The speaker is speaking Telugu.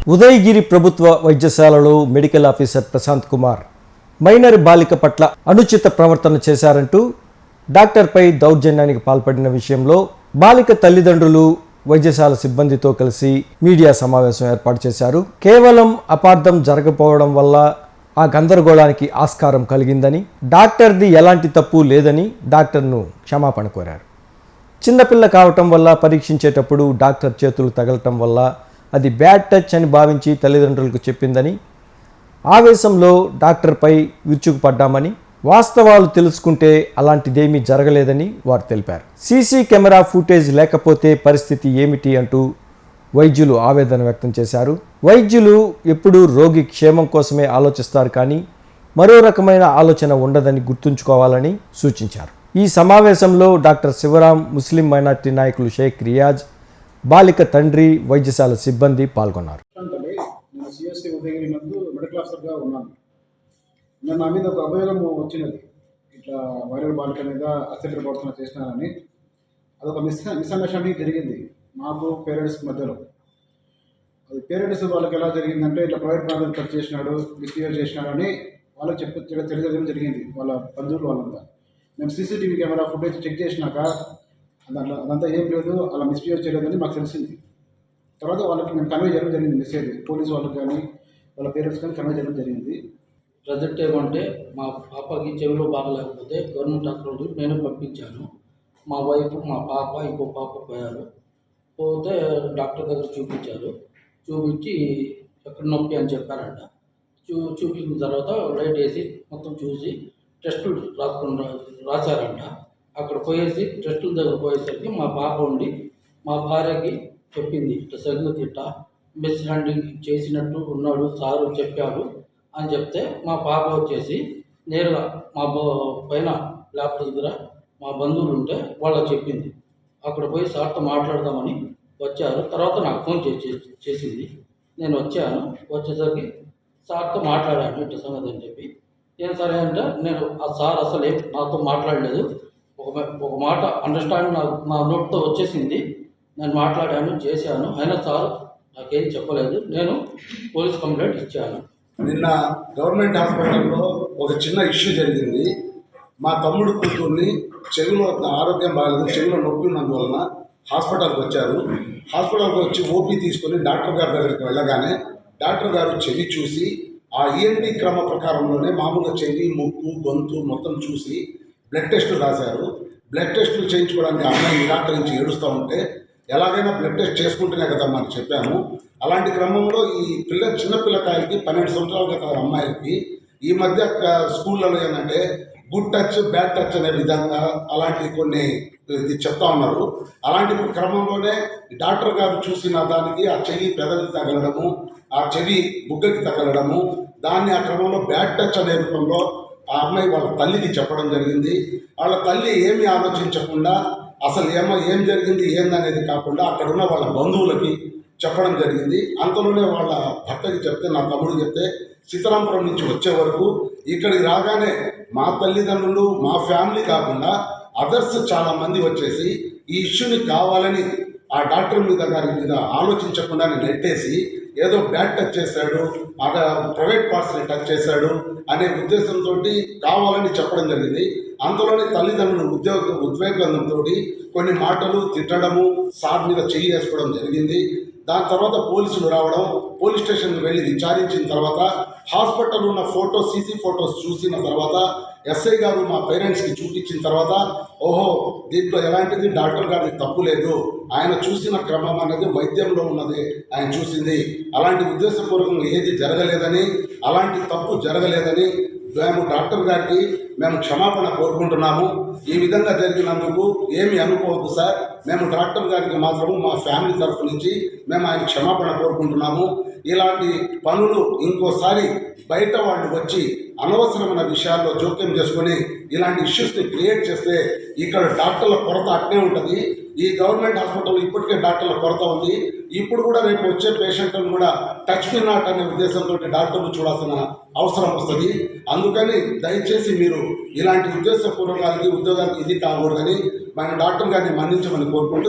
ఉదయగిరి ప్రభుత్వ వైద్యశాలలో మెడికల్ ఆఫీసర్ ప్రశాంత్ కుమార్ మైనర్ బాలిక పట్ల అనుచిత ప్రవర్తన చేశారంటూ డాక్టర్పై దౌర్జన్యానికి పాల్పడిన విషయంలో బాలిక తల్లిదండ్రులు వైద్యశాల సిబ్బందితో కలిసి మీడియా సమావేశం ఏర్పాటు చేశారు. కేవలం అపార్థం జరగకపోవడం వల్ల ఆ గందరగోళానికి ఆస్కారం కలిగిందని, డాక్టర్ది ఎలాంటి తప్పు లేదని డాక్టర్ను క్షమాపణ కోరారు. చిన్నపిల్ల కావటం వల్ల పరీక్షించేటప్పుడు డాక్టర్ చేతులు తగలటం వల్ల అది బ్యాడ్ టచ్ అని భావించి తల్లిదండ్రులకు చెప్పిందని, ఆవేశంలో డాక్టర్పై విరుచుకుపడ్డామని, వాస్తవాలు తెలుసుకుంటే అలాంటిదేమీ జరగలేదని వారు తెలిపారు. సీసీ కెమెరా ఫుటేజ్ లేకపోతే పరిస్థితి ఏమిటి అంటూ వైద్యులు ఆవేదన వ్యక్తం చేశారు. వైద్యులు ఎప్పుడూ రోగి క్షేమం కోసమే ఆలోచిస్తారు, కానీ మరో రకమైన ఆలోచన ఉండదని గుర్తుంచుకోవాలని సూచించారు. ఈ సమావేశంలో డాక్టర్ శివరాం, ముస్లిం మైనార్టీ నాయకులు షేక్ రియాజ్, బాలిక తండ్రి, వైద్యశాల సిబ్బంది పాల్గొన్నారు. నా మీద ఒక అభియోగం వచ్చినది, ఇట్లా వైరల్ బాలిక మీద అసభ్య ప్రవర్తన చేసినారని. అదొక మిస్అండర్స్టాండింగ్ జరిగింది మాకు పేరెంట్స్ మధ్యలో. అది పేరెంట్స్ వాళ్ళకి ఎలా జరిగిందంటే, ఇట్లా ప్రైవేట్ ప్రాంతం కట్ చేసినాడు, మిస్బిహేవ్ చేసినాడని వాళ్ళకి తెలియజేయడం జరిగింది, వాళ్ళ బంధువులు వాళ్ళంతా. మేము సీసీటీవీ కెమెరా ఫుటేజ్ చెక్ చేసినాక అదంతా ఏం లేదు, అలా మిస్బిహేవ్ చేయలేదని మాకు తెలిసింది. తర్వాత వాళ్ళకి మేము కన్వే చేయడం జరిగింది, మెసేజ్ పోలీసు వాళ్ళకి కానీ వాళ్ళ పేరెంట్స్ కానీ కన్వే చేయడం జరిగింది. ప్రజెంట్ ఏమంటే, మా పాపకి చెవిలో బాగలేకపోతే గవర్నమెంట్ హాస్పిటల్కి నేను పంపించాను. మా వైఫ్, మా పాప, ఇంకో పాప పోయారు. పోతే డాక్టర్ దగ్గర చూపించారు. చూపించి ఎక్కడ నొప్పి అని చెప్పారంట. చూపించిన తర్వాత లైట్ వేసి మొత్తం చూసి టెస్టులు రాశారంట. అక్కడ పోయేసి టెస్టుల దగ్గర పోయేసరికి మా పాప ఉండి మా భార్యకి చెప్పింది, ఇట్లా సంగతి ఇట్లా మిస్ హ్యాండింగ్ చేసినట్టు ఉన్నాడు సారు చెప్పాడు అని చెప్తే, మా పాప వచ్చేసి నేరుగా మా పైన ల్యాప్టాప్ దగ్గర మా బంధువులు ఉంటే వాళ్ళకి చెప్పింది. అక్కడ పోయి సార్తో మాట్లాడదామని వచ్చారు. తర్వాత నాకు ఫోన్ చేసింది. నేను వచ్చాను. వచ్చేసరికి సార్తో మాట్లాడాను ఇట్లా సంగతి అని చెప్పి. ఏం సరే అంటే, నేను ఆ సార్ అసలు ఏం నాతో మాట్లాడలేదు, ఒక మాట అండర్స్టాండ్ నా నోట్తో వచ్చేసింది. నేను మాట్లాడాను, చేశాను, అయినా సార్ నాకేం చెప్పలేదు. నేను పోలీస్ కంప్లైంట్ ఇచ్చాను. నిన్న గవర్నమెంట్ హాస్పిటల్లో ఒక చిన్న ఇష్యూ జరిగింది. మా తమ్ముడు కూతుర్ని చెవిలో ఆరోగ్యం బాగాలేదు, చెవిలో నొప్పి ఉన్నందువలన హాస్పిటల్కి వచ్చారు. హాస్పిటల్కి వచ్చి ఓపీ తీసుకొని డాక్టర్ గారి దగ్గరికి వెళ్ళగానే డాక్టర్ గారు చెవి చూసి ఆ ఈఎన్టీ క్రమ ప్రకారంలోనే మామూలుగా చెవి, ముక్కు, గొంతు మొత్తం చూసి బ్లడ్ టెస్టులు రాశారు. బ్లడ్ టెస్టులు చేయించుకోవడానికి అమ్మాయి నిరాకరించి ఏడుస్తూ ఉంటే, ఎలాగైనా బ్లడ్ టెస్ట్ చేసుకుంటేనే కదా అని చెప్పాము. అలాంటి క్రమంలో ఈ చిన్నపిల్లకాయలకి 12 సంవత్సరాల గత అమ్మాయిలకి ఈ మధ్య స్కూళ్ళలో ఏంటంటే గుడ్ టచ్, బ్యాడ్ టచ్ అనే విధంగా అలాంటి కొన్ని చెప్తా ఉన్నారు. అలాంటి క్రమంలోనే డాక్టర్ గారు చూసిన దానికి ఆ చెవి పెదవికి తగలడము, ఆ చెవి బుగ్గకి తగలడము, దాన్ని ఆ క్రమంలో బ్యాడ్ టచ్ అనే రూపంలో ఆ అమ్మాయి వాళ్ళ తల్లికి చెప్పడం జరిగింది. వాళ్ళ తల్లి ఏమీ ఆలోచించకుండా అసలు ఏం జరిగింది ఏందనేది కాకుండా అక్కడ ఉన్న వాళ్ళ బంధువులకి చెప్పడం జరిగింది. అంతలోనే వాళ్ళ భర్తకి చెప్తే, నా తమ్ముడు చెప్తే, సీతారాంపురం నుంచి వచ్చే వరకు ఇక్కడికి రాగానే మా తల్లిదండ్రులు, మా ఫ్యామిలీ కాకుండా అదర్స్ చాలామంది వచ్చేసి ఈ ఇష్యూని కావాలని ఆ డాక్టర్ గారి మీద ఆలోచించకుండా నెట్టేసి ఏదో బ్యాడ్ టచ్ చేశాడు, అక్కడ ప్రైవేట్ పార్ట్స్ని టచ్ చేశాడు అనే ఉద్దేశంతో కావాలని చెప్పడం జరిగింది. అంతలోనే తల్లిదండ్రులు ఉద్వేగంతో కొన్ని మాటలు తిట్టడము, సార్ మీద చెయ్యి వేసుకోవడం జరిగింది. దాని తర్వాత పోలీసులు రావడం, పోలీస్ స్టేషన్కి వెళ్ళి విచారించిన తర్వాత హాస్పిటల్ ఉన్న సీసీ ఫొటోస్ చూసిన తర్వాత ఎస్ఐ గారు మా పేరెంట్స్కి చూపించిన తర్వాత, ఓహో దీంట్లో ఎలాంటిది డాక్టర్ గారి తప్పు లేదు, ఆయన చూసిన క్రమం అనేది వైద్యంలో ఉన్నది, ఆయన చూసింది, అలాంటి ఉద్దేశపూర్వకంగా ఏది జరగలేదని, అలాంటి తప్పు జరగలేదని మేము డాక్టర్ గారికి మేము క్షమాపణ కోరుకుంటున్నాము. ఈ విధంగా జరిగినందుకు ఏమి అనుకోవద్దు సార్, మేము డాక్టర్ గారికి మాత్రము మా ఫ్యామిలీ తరఫు నుంచి మేము ఆయన క్షమాపణ కోరుకుంటున్నాము. ఇలాంటి పనులు ఇంకోసారి బయట వాళ్ళు వచ్చి అనవసరమైన విషయాల్లో జోక్యం చేసుకొని ఇలాంటి ఇష్యూస్ని క్రియేట్ చేస్తే ఇక్కడ డాక్టర్ల కొరత అట్నే ఉంటుంది. ఈ గవర్నమెంట్ హాస్పిటల్ ఇప్పటికే డాక్టర్ల కొరత ఉంది. ఇప్పుడు కూడా రేపు వచ్చే పేషెంట్లను కూడా టచ్ మీ నాట్ అనే ఉద్దేశంతో డాక్టర్లు చూడాల్సిన అవసరం వస్తుంది. అందుకని దయచేసి మీరు ఇలాంటి ఉద్దేశపూర్వకాలకి ఉద్యోగాలకి ఇది కాకూడదని మన డాక్టర్ గారిని మన్నించమని కోరుకుంటూ